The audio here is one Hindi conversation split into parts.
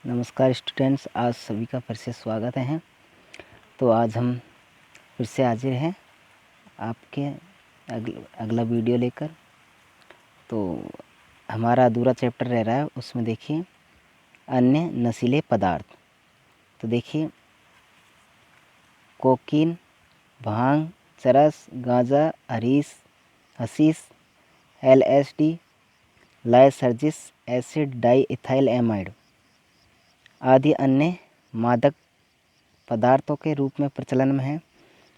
नमस्कार स्टूडेंट्स, आज सभी का फिर से स्वागत है। तो आज हम फिर से हाजिर हैं आपके अगला वीडियो लेकर। तो हमारा अधूरा चैप्टर रह रहा है, उसमें देखिए अन्य नशीले पदार्थ। तो देखिए कोकीन, भांग, चरस, गांजा, हशीश, LSD, lysergic acid, diethyl amide आदि अन्य मादक पदार्थों के रूप में प्रचलन में है।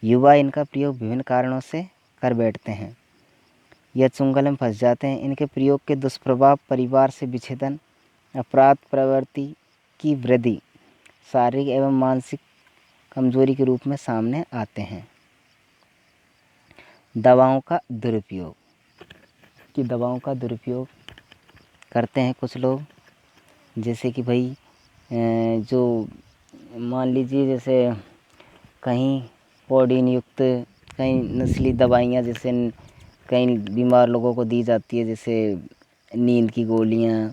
युवा इनका प्रयोग विभिन्न कारणों से कर बैठते हैं या चुंगल में फंस जाते हैं। इनके प्रयोग के दुष्प्रभाव परिवार से विच्छेदन, अपराध प्रवृत्ति की वृद्धि, शारीरिक एवं मानसिक कमजोरी के रूप में सामने आते हैं। दवाओं का दुरुपयोग दवाओं का दुरुपयोग करते हैं कुछ लोग, जैसे कि भाई जो मान लीजिए जैसे कहीं कोडीन युक्त कहीं नस्ली दवाइयाँ जैसे कई बीमार लोगों को दी जाती है, जैसे नींद की गोलियाँ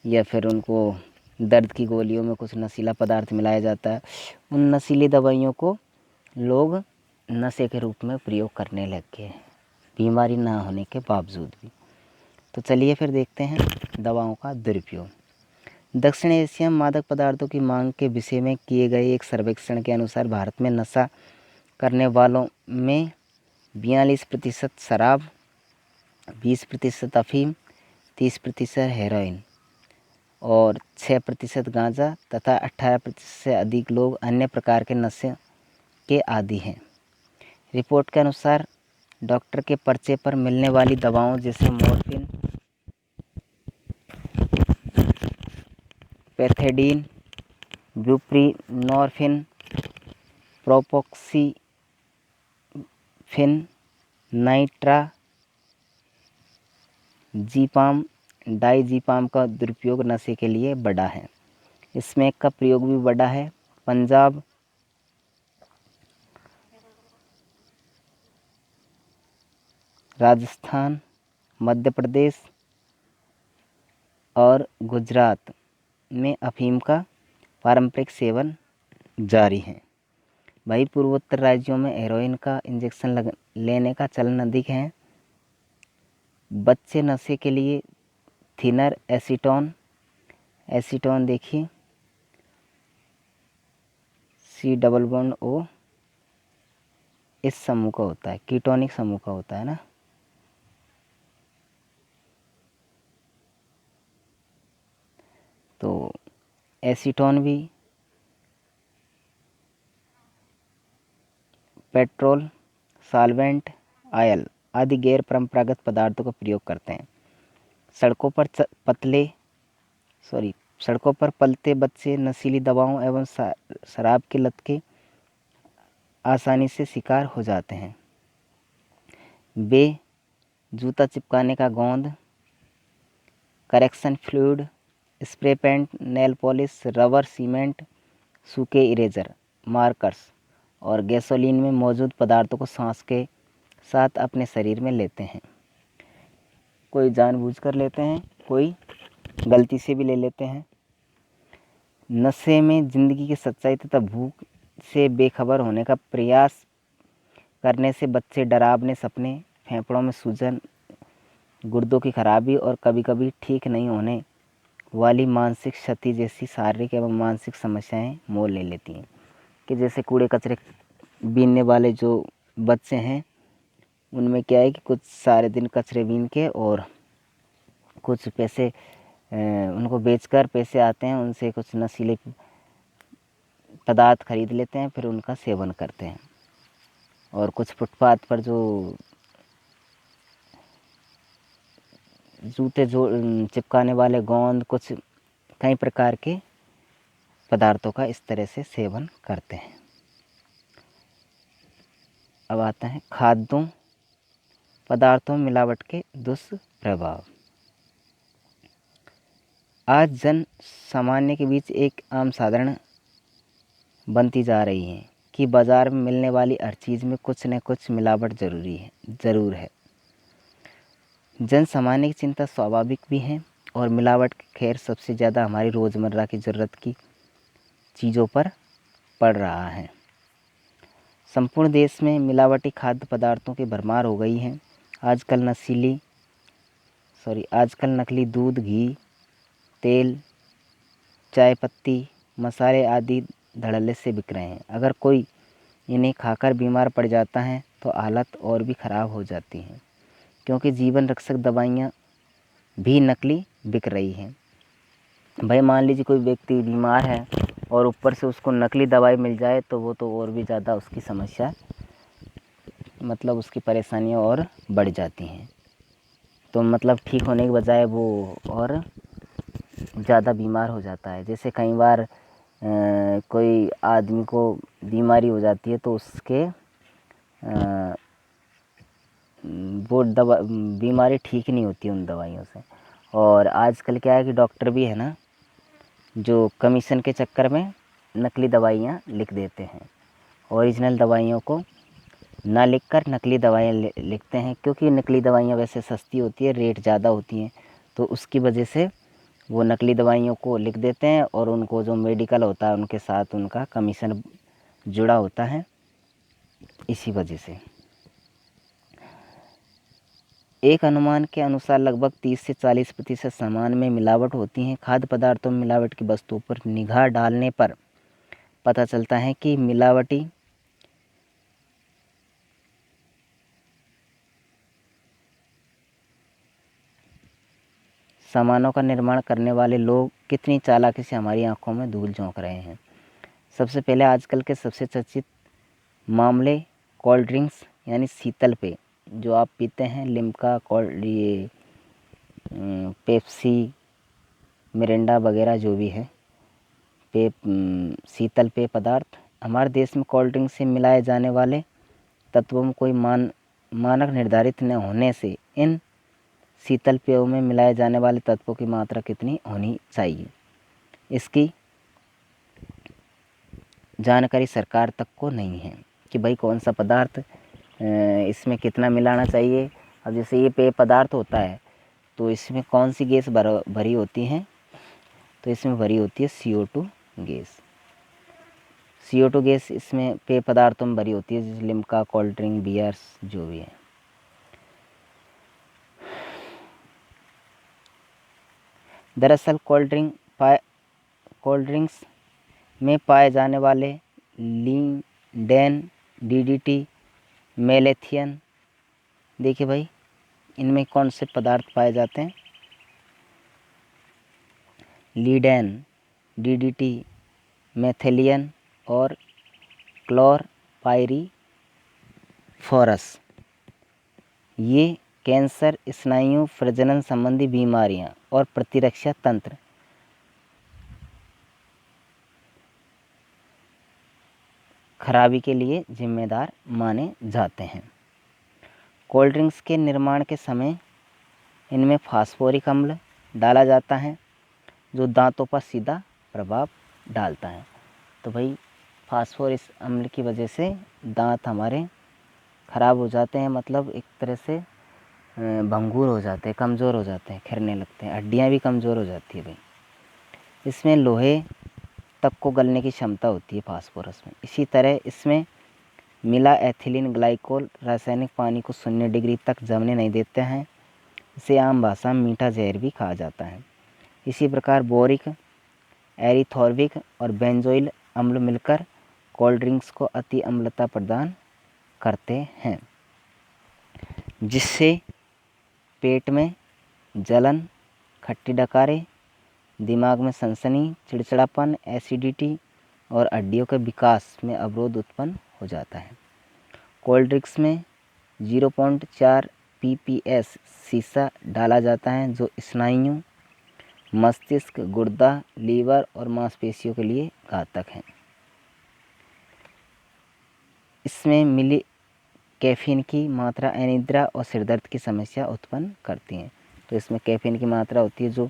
या फिर उनको दर्द की गोलियों में कुछ नशीला पदार्थ मिलाया जाता है। उन नशीली दवाइयों को लोग नशे के रूप में प्रयोग करने लग गए हैं, बीमारी ना होने के बावजूद भी। तो चलिए फिर देखते हैं दवाओं का दुरुपयोग। दक्षिण एशिया में मादक पदार्थों की मांग के विषय में किए गए एक सर्वेक्षण के अनुसार भारत में नशा करने वालों में 42% शराब, 20% अफीम, 30% हेरोइन और 6% गांजा तथा 18% से अधिक लोग अन्य प्रकार के नशे के आदी हैं। रिपोर्ट के अनुसार डॉक्टर के पर्चे पर मिलने वाली दवाओं जैसे मॉर्फिन, पैथेडीन, ब्यूप्रीनॉर्फिन, प्रोपोक्सीफिन, नाइट्राजीपाम, डाइजीपाम का दुरुपयोग नशे के लिए बढ़ा है। स्मैक का प्रयोग भी बढ़ा है। पंजाब, राजस्थान, मध्य प्रदेश और गुजरात में अफीम का पारंपरिक सेवन जारी है। वहीं पूर्वोत्तर राज्यों में हेरोइन का इंजेक्शन लेने का चलन अधिक है। बच्चे नशे के लिए थिनर, एसीटोन देखिए C+O इस समूह का होता है, कीटोनिक समूह का होता है ना। तो एसीटोन भी पेट्रोल, सॉल्वेंट, ऑयल आदि गैर परंपरागत पदार्थों का प्रयोग करते हैं। सड़कों पर पलते बच्चे नशीली दवाओं एवं शराब की लत के आसानी से शिकार हो जाते हैं। वे जूता चिपकाने का गोंद, correction fluid, spray paint, nail polish, rubber, cement, सूखे इरेजर, मार्कर्स और गैसोलीन में मौजूद पदार्थों को सांस के साथ अपने शरीर में लेते हैं। कोई जानबूझकर लेते हैं, कोई गलती से भी ले लेते हैं। नशे में जिंदगी की सच्चाई तथा भूख से बेखबर होने का प्रयास करने से बच्चे डरावने सपने, फेफड़ों में सूजन, गुर्दों की खराबी और कभी कभी ठीक नहीं होने वाली मानसिक क्षति जैसी शारीरिक एवं मानसिक समस्याएं मोल ले लेती हैं। कि जैसे कूड़े कचरे बीनने वाले जो बच्चे हैं, उनमें क्या है कि कुछ सारे दिन कचरे बीन के और कुछ पैसे उनको बेचकर पैसे आते हैं, उनसे कुछ नशीले पदार्थ खरीद लेते हैं, फिर उनका सेवन करते हैं। और कुछ फुटपाथ पर जो जूते जो चिपकाने वाले गोंद, कुछ कई प्रकार के पदार्थों का इस तरह से सेवन करते हैं। अब आता है खाद्यों पदार्थों में मिलावट के दुष्प्रभाव। आज जन सामान्य के बीच एक आम साधारण बनती जा रही है कि बाजार में मिलने वाली हर चीज़ में कुछ न कुछ मिलावट ज़रूर है। जन सामान्य की चिंता स्वाभाविक भी है और मिलावट खैर सबसे ज़्यादा हमारी रोज़मर्रा की ज़रूरत की चीज़ों पर पड़ रहा है। संपूर्ण देश में मिलावटी खाद्य पदार्थों की भरमार हो गई है। आजकल नकली दूध, घी, तेल, चाय पत्ती, मसाले आदि धड़ल्ले से बिक रहे हैं। अगर कोई इन्हें खाकर बीमार पड़ जाता है तो हालत और भी ख़राब हो जाती है, क्योंकि जीवन रक्षक दवाइयाँ भी नकली बिक रही हैं। भाई मान लीजिए कोई व्यक्ति बीमार है और ऊपर से उसको नकली दवाई मिल जाए तो वो तो और भी ज़्यादा उसकी समस्या मतलब उसकी परेशानियाँ और बढ़ जाती हैं। तो मतलब ठीक होने के बजाय वो और ज़्यादा बीमार हो जाता है। जैसे कई बार कोई आदमी को बीमारी हो जाती है तो उसके वो बीमारी ठीक नहीं होती उन दवाइयों से। और आजकल क्या है कि डॉक्टर भी है ना, जो कमीशन के चक्कर में नकली दवाइयाँ लिख देते हैं। ओरिजिनल दवाइयों को ना लिखकर नकली दवाइयाँ लिखते हैं, क्योंकि नकली दवाइयाँ वैसे सस्ती होती है, रेट ज़्यादा होती हैं, तो उसकी वजह से वो नकली दवाइयों को लिख देते हैं और उनको जो मेडिकल होता है उनके साथ उनका कमीशन जुड़ा होता है, इसी वजह से। एक अनुमान के अनुसार लगभग 30 से 40% सामान में मिलावट होती है। खाद्य पदार्थों में मिलावट की वस्तुओं पर निगाह डालने पर पता चलता है कि मिलावटी सामानों का निर्माण करने वाले लोग कितनी चालाकी से हमारी आंखों में धूल झोंक रहे हैं। सबसे पहले आजकल के सबसे चर्चित मामले कोल्ड ड्रिंक्स यानी शीतल पेय जो आप पीते हैं, लिम्का, पेप्सी, मिरिंडा वगैरह जो भी है शीतल पेय पदार्थ। हमारे देश में कोल्ड ड्रिंक से मिलाए जाने वाले तत्वों में कोई मानक निर्धारित न होने से इन शीतल पेयों में मिलाए जाने वाले तत्वों की मात्रा कितनी होनी चाहिए, इसकी जानकारी सरकार तक को नहीं है कि भाई कौन सा पदार्थ इसमें कितना मिलाना चाहिए। अब जैसे ये पेय पदार्थ होता है तो इसमें कौन सी गैस भरी होती है, तो इसमें भरी होती है CO2 गैस। CO2 गैस इसमें पेय पदार्थों में भरी होती है, जैसे लिम्का, कोल्ड ड्रिंक, बियर्स जो भी है। दरअसल कोल्ड ड्रिंक्स में पाए जाने वाले लीडेन, DDT, मेलेथियन, देखिए भाई इनमें कौन से पदार्थ पाए जाते हैं, लीडेन, DDT, मेथिलियन और क्लोरपाइरीफॉस। ये कैंसर, स्नायु, प्रजनन संबंधी बीमारियां और प्रतिरक्षा तंत्र खराबी के लिए जिम्मेदार माने जाते हैं। कोल्ड ड्रिंक्स के निर्माण के समय इनमें फास्फोरिक अम्ल डाला जाता है जो दांतों पर सीधा प्रभाव डालता है। तो भाई फास्फोरस अम्ल की वजह से दांत हमारे ख़राब हो जाते हैं, मतलब एक तरह से भंगुर हो जाते हैं, कमज़ोर हो जाते हैं, खिरने लगते हैं, हड्डियाँ भी कमज़ोर हो जाती है भाई। इसमें लोहे तक को गलने की क्षमता होती है फास्फोरस में। इसी तरह इसमें मिला एथिलीन ग्लाइकोल रासायनिक पानी को 0 डिग्री तक जमने नहीं देते हैं। इसे आम भाषा में मीठा जहर भी कहा जाता है। इसी प्रकार बोरिक, एरिथोर्बिक और बेंजोइल अम्ल मिलकर कोल्ड ड्रिंक्स को अति अम्लता प्रदान करते हैं, जिससे पेट में जलन, खट्टी डकारें, दिमाग में सनसनी, चिड़चिड़ापन, एसिडिटी और हड्डियों के विकास में अवरोध उत्पन्न हो जाता है। कोल्ड ड्रिंक्स में 0.4 ppS शीशा डाला जाता है जो स्नायु, मस्तिष्क, गुर्दा, लीवर और मांसपेशियों के लिए घातक है। इसमें मिली कैफीन की मात्रा अनिद्रा और सिरदर्द की समस्या उत्पन्न करती हैं। तो इसमें कैफीन की मात्रा होती है जो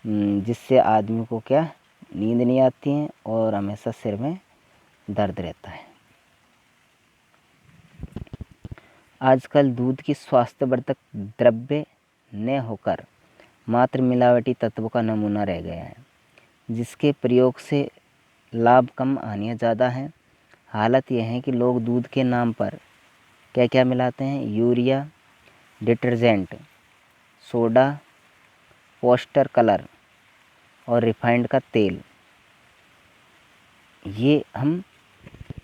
जिससे आदमी को क्या नींद नहीं आती है और हमेशा सिर में दर्द रहता है। आजकल दूध की स्वास्थ्यवर्धक द्रव्य न होकर मात्र मिलावटी तत्वों का नमूना रह गया है, जिसके प्रयोग से लाभ कम हानियाँ ज़्यादा हैं। हालत यह है कि लोग दूध के नाम पर क्या क्या मिलाते हैं? Urea, detergent, soda, poster colour और रिफाइंड का तेल, ये हम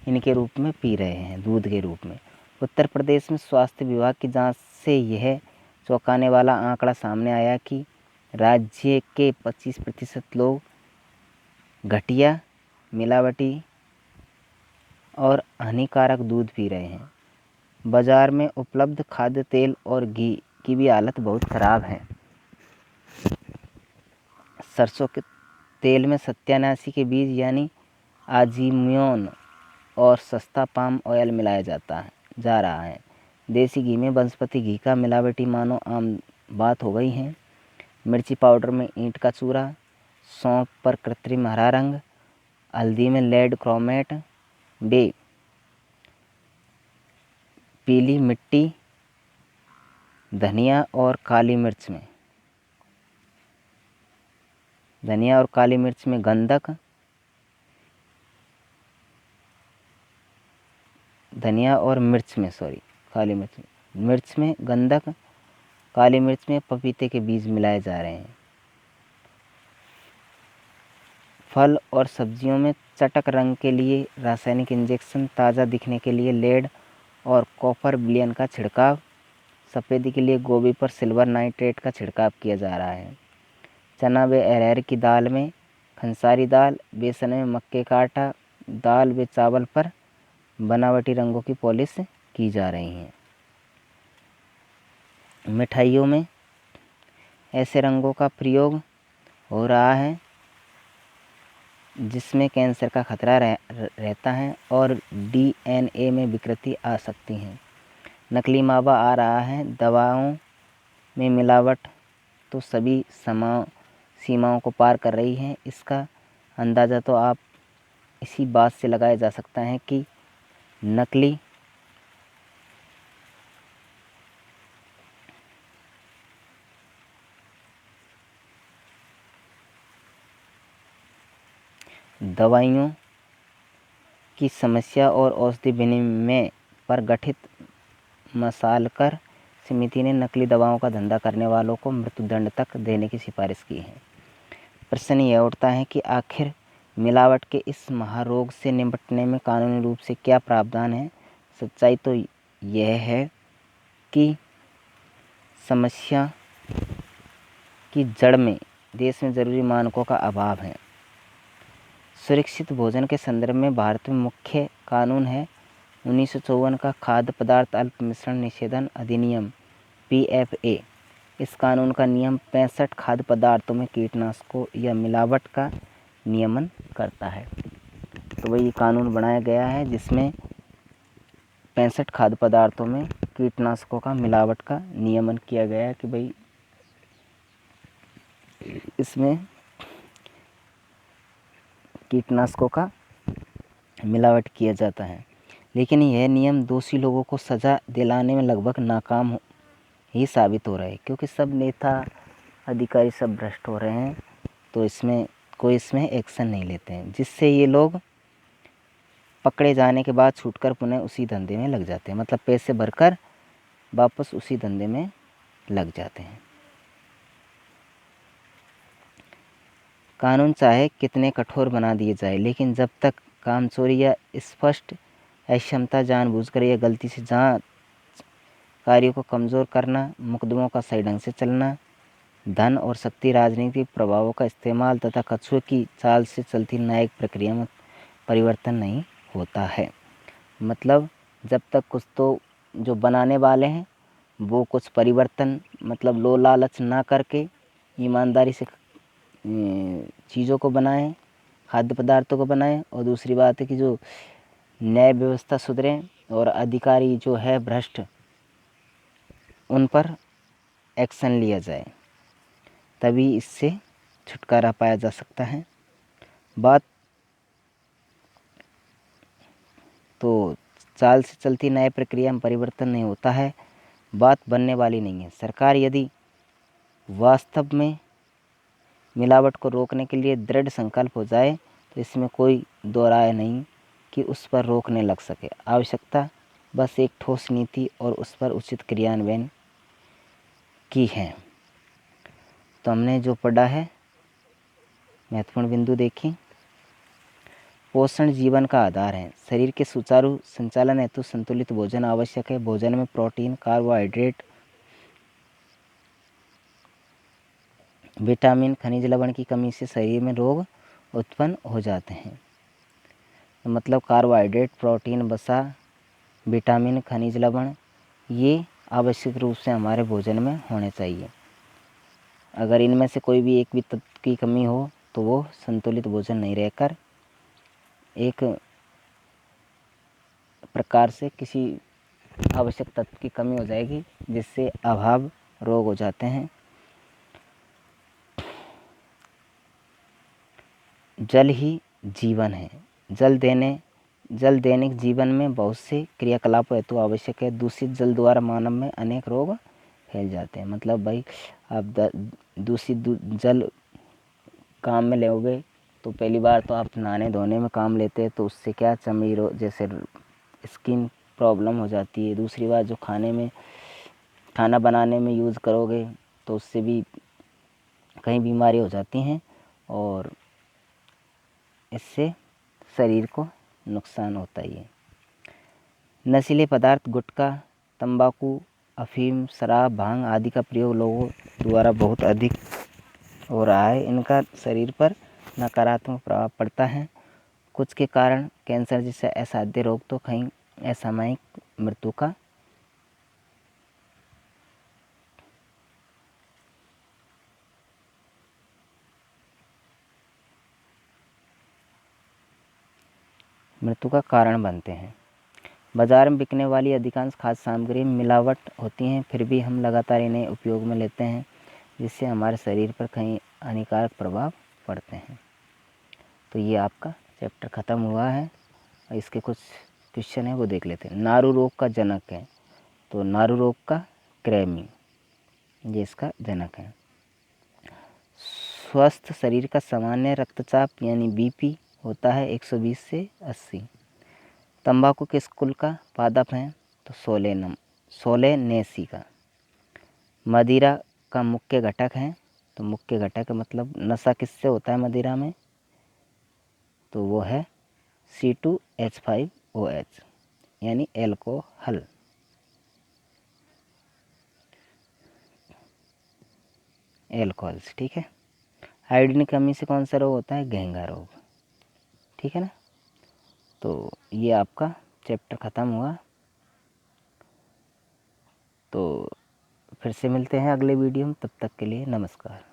इनके रूप में पी रहे हैं, दूध के रूप में। उत्तर प्रदेश में स्वास्थ्य विभाग की जांच से यह चौंकाने वाला आंकड़ा सामने आया कि राज्य के 25% लोग घटिया, मिलावटी और हानिकारक दूध पी रहे हैं। बाजार में उपलब्ध खाद्य तेल और घी की भी हालत बहुत ख़राब है। सरसों के तेल में सत्यानाशी के बीज यानी आजीमोन और सस्ता पाम ऑयल मिलाया जा रहा है। देसी घी में वनस्पति घी का मिलावटी मानो आम बात हो गई है। मिर्ची पाउडर में ईंट का चूरा, सौंफ पर कृत्रिम हरा रंग, हल्दी में लेड क्रोमेट, पीली मिट्टी, धनिया और काली मिर्च में गंधक, मिर्च में गंधक, काली मिर्च में पपीते के बीज मिलाए जा रहे हैं। फल और सब्जियों में चटक रंग के लिए रासायनिक इंजेक्शन, ताज़ा दिखने के लिए लेड और कॉपर विलयन का छिड़काव, सफ़ेदी के लिए गोभी पर सिल्वर नाइट्रेट का छिड़काव किया जा रहा है। चना व अरहर की दाल में खंसारी दाल, बेसन में मक्के का आटा, दाल व चावल पर बनावटी रंगों की पॉलिश की जा रही है। मिठाइयों में ऐसे रंगों का प्रयोग हो रहा है जिसमें कैंसर का खतरा रहता है और DNA में विकृति आ सकती है। नकली मावा आ रहा है। दवाओं में मिलावट तो सभी सीमाओं को पार कर रही है। इसका अंदाज़ा तो आप इसी बात से लगाया जा सकता है कि नकली दवाइयों की समस्या और औषधि विनिमय पर गठित मसालकर समिति ने नकली दवाओं का धंधा करने वालों को मृत्युदंड तक देने की सिफारिश की है। प्रश्न यह उठता है कि आखिर मिलावट के इस महारोग से निपटने में कानूनी रूप से क्या प्रावधान है? सच्चाई तो यह है कि समस्या की जड़ में देश में ज़रूरी मानकों का अभाव है। सुरक्षित भोजन के संदर्भ में भारत में मुख्य कानून है 1954 का खाद्य पदार्थ अल्प मिश्रण निषेधन अधिनियम PFA। इस कानून का नियम 65 खाद्य पदार्थों में कीटनाशकों या मिलावट का नियमन करता है। तो वही कानून बनाया गया है जिसमें 65 खाद्य पदार्थों में कीटनाशकों का मिलावट का नियमन किया गया है कि भाई इसमें कीटनाशकों का मिलावट किया जाता है। लेकिन यह नियम दोषी लोगों को सज़ा दिलाने में लगभग नाकाम ही साबित हो रहा है, क्योंकि सब नेता अधिकारी सब भ्रष्ट हो रहे हैं। तो कोई इसमें एक्शन नहीं लेते हैं, जिससे ये लोग पकड़े जाने के बाद छूटकर पुनः उसी धंधे में लग जाते हैं। मतलब पैसे भरकर वापस उसी धंधे में लग जाते हैं। कानून चाहे कितने कठोर बना दिए जाए, लेकिन जब तक कामचोरी या स्पष्ट अक्षमता, जानबूझकर या गलती से जांच कार्यों को कमज़ोर करना, मुकदमों का सही ढंग से चलना, धन और शक्ति राजनीतिक प्रभावों का इस्तेमाल तथा कछुए की चाल से चलती न्यायिक प्रक्रिया में परिवर्तन नहीं होता है। मतलब जब तक कुछ तो जो बनाने वाले हैं वो कुछ परिवर्तन मतलब लो लालच ना करके ईमानदारी से चीज़ों को बनाएं, खाद्य पदार्थों को बनाएं। और दूसरी बात है कि जो न्याय व्यवस्था सुधरे और अधिकारी जो है भ्रष्ट उन पर एक्शन लिया जाए, तभी इससे छुटकारा पाया जा सकता है। बात तो चाल से चलती न्याय प्रक्रिया में परिवर्तन नहीं होता है, बात बनने वाली नहीं है। सरकार यदि वास्तव में मिलावट को रोकने के लिए दृढ़ संकल्प हो जाए तो इसमें कोई दो राय नहीं कि उस पर रोकने लग सके। आवश्यकता बस एक ठोस नीति और उस पर उचित क्रियान्वयन की है। तो हमने जो पढ़ा है महत्वपूर्ण बिंदु देखी। पोषण जीवन का आधार है। शरीर के सुचारू संचालन हेतु संतुलित भोजन आवश्यक है। भोजन में प्रोटीन, कार्बोहाइड्रेट, विटामिन, खनिज लवण की कमी से शरीर में रोग उत्पन्न हो जाते हैं। तो मतलब कार्बोहाइड्रेट, प्रोटीन, वसा, विटामिन, खनिज लवण ये आवश्यक रूप से हमारे भोजन में होने चाहिए। अगर इनमें से कोई भी एक भी तत्व की कमी हो तो वो संतुलित भोजन नहीं रहकर एक प्रकार से किसी आवश्यक तत्व की कमी हो जाएगी, जिससे अभाव रोग हो जाते हैं। जल ही जीवन है। जल दैनिक जीवन में बहुत से क्रियाकलापों हेतु आवश्यक है। दूषित जल द्वारा मानव में अनेक रोग फैल जाते हैं। मतलब भाई आप दूषित जल काम में लोगे तो पहली बार तो आप नहाने धोने में काम लेते हैं, तो उससे क्या चमड़ी रोग जैसे स्किन प्रॉब्लम हो जाती है। दूसरी बार जो खाना बनाने में यूज़ करोगे तो उससे भी कई बीमारी हो जाती हैं और इससे शरीर को नुकसान होता ही है। नशीले पदार्थ, गुटखा, तंबाकू, अफीम, शराब, भांग आदि का प्रयोग लोगों द्वारा बहुत अधिक हो रहा है। इनका शरीर पर नकारात्मक प्रभाव पड़ता है। कुछ के कारण कैंसर जैसे असाध्य रोग तो कहीं असामयिक मृत्यु का कारण बनते हैं। बाजार में बिकने वाली अधिकांश खाद्य सामग्री में मिलावट होती हैं, फिर भी हम लगातार इन्हें उपयोग में लेते हैं, जिससे हमारे शरीर पर कई हानिकारक प्रभाव पड़ते हैं। तो ये आपका चैप्टर ख़त्म हुआ है। इसके कुछ क्वेश्चन है वो देख लेते हैं। नारू रोग का जनक है, तो नारू रोग का कृमि ये इसका जनक है। स्वस्थ शरीर का सामान्य रक्तचाप यानी बीपी होता है 120 से 80। तंबाकू किस कुल का पादप है, तो सोलेनेसी का। मदिरा का मुख्य घटक है, तो मुख्य घटक मतलब नशा किससे होता है मदिरा में, तो वो है C2H5OH यानी एल्कोहल। एल्कोहल्स, ठीक है। आयोडीन की कमी से कौन सा रोग होता है, घेंघा रोग, ठीक है ना। तो ये आपका चैप्टर ख़त्म हुआ। तो फिर से मिलते हैं अगले वीडियो में, तब तक के लिए नमस्कार।